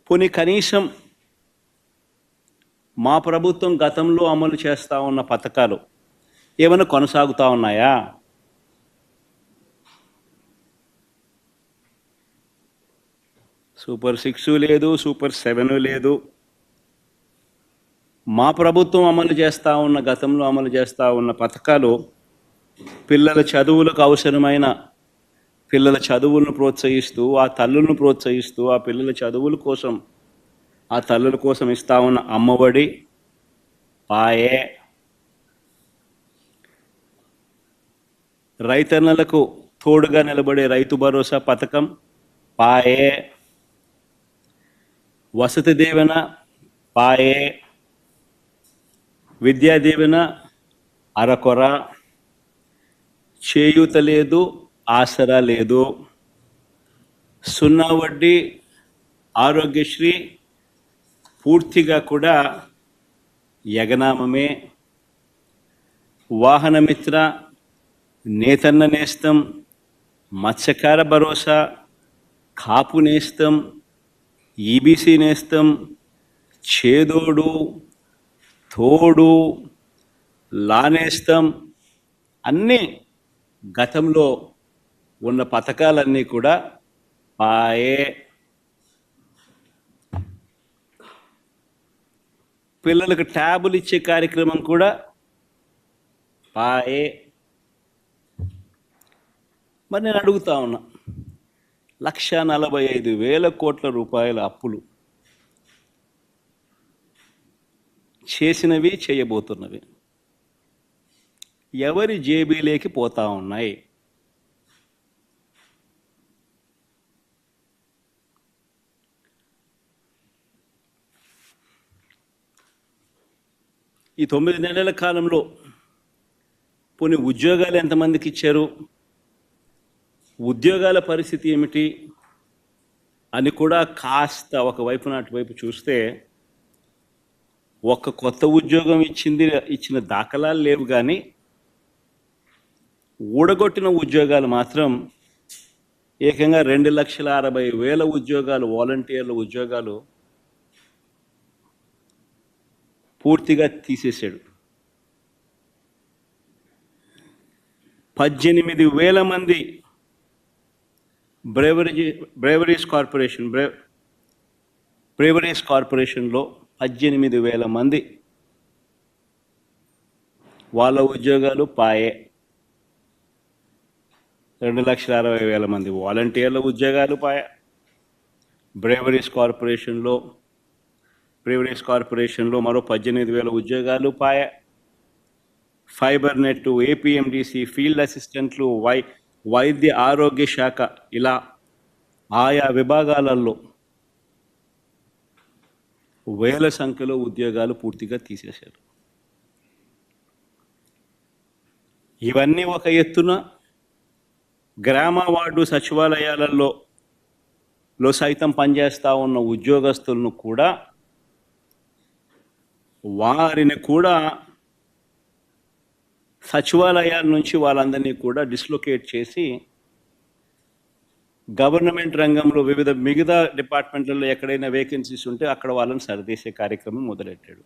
పోనీ కనీసం మా ప్రభుత్వం గతంలో అమలు చేస్తూ ఉన్న పథకాలు ఏమైనా కొనసాగుతూ ఉన్నాయా? సూపర్ 6 లేదు, సూపర్ 7 లేదు. మా ప్రభుత్వం గతంలో అమలు చేస్తూ ఉన్న పథకాలు పిల్లల చదువులకు అవసరమైన పిల్లల చదువులను ప్రోత్సహిస్తూ, ఆ తల్లులను ప్రోత్సహిస్తూ, ఆ పిల్లల చదువుల కోసం, ఆ తల్లుల కోసం ఇస్తా ఉన్న అమ్మఒడి, పాయే, రైతన్నలకు తోడుగా నిలబడే రైతు భరోసా పథకం, పాయే, వసతి దీవెన, పాయే, విద్యా దీవెన అరకొర, చేయూత లేదు, ఆసరా లేదు, 0 వడ్డీ, ఆరోగ్యశ్రీ పూర్తిగా కూడా యగనామమే, వాహనమిత్ర, నేతన్న నేస్తం, మత్స్యకార భరోసా, కాపు నేస్తం, ఈబీసీ నేస్తం, చేదోడు, తోడు, లానేస్తం, అన్నీ గతంలో ఉన్న పథకాలన్నీ కూడా పాయే. పిల్లలకు ట్యాబులు ఇచ్చే కార్యక్రమం కూడా పాయే. మరి నేను అడుగుతా ఉన్నా, 1,45,000 కోట్ల రూపాయల అప్పులు చేసినవి, చేయబోతున్నవి ఎవరి జేబీలోకి పోతా ఉన్నాయి? ఈ 9 నెలల కాలంలో పోనీ ఉద్యోగాలు ఎంతమందికి ఇచ్చారు, ఉద్యోగాల పరిస్థితి ఏమిటి అని కూడా కాస్త ఒకవైపు అటువైపు చూస్తే, ఒక్క కొత్త ఉద్యోగం ఇచ్చిన దాఖలాలు లేవు, కానీ ఊడగొట్టిన ఉద్యోగాలు మాత్రం ఏకంగా 2,60,000 ఉద్యోగాలు, వాలంటీర్ల ఉద్యోగాలు పూర్తిగా తీసేశాడు. 18,000 మంది బ్రేవరీస్ కార్పొరేషన్లో 18,000 మంది వాళ్ళ ఉద్యోగాలు పాయే. 2,60,000 మంది వాలంటీర్ల ఉద్యోగాలు పాయే. బ్రేవరీస్ కార్పొరేషన్లో మరో 18,000 ఉద్యోగాలు పాయే. ఫైబర్ నెట్, ఏపీఎండిసి, ఫీల్డ్ అసిస్టెంట్లు, వైద్య ఆరోగ్య శాఖ, ఇలా ఆయా విభాగాలలో వేల సంఖ్యలో ఉద్యోగాలు పూర్తిగా తీసేశారు. ఇవన్నీ ఒక ఎత్తున గ్రామ వార్డు సచివాలయాలలో సైతం పనిచేస్తూ ఉన్న ఉద్యోగస్తులను కూడా, వారిని కూడా సచివాలయాల నుంచి వాళ్ళందరినీ కూడా డిస్లొకేట్ చేసి గవర్నమెంట్ రంగంలో మిగతా డిపార్ట్మెంట్లలో ఎక్కడైనా వేకెన్సీస్ ఉంటే అక్కడ వాళ్ళని సరిదేసే కార్యక్రమం మొదలెట్టాడు.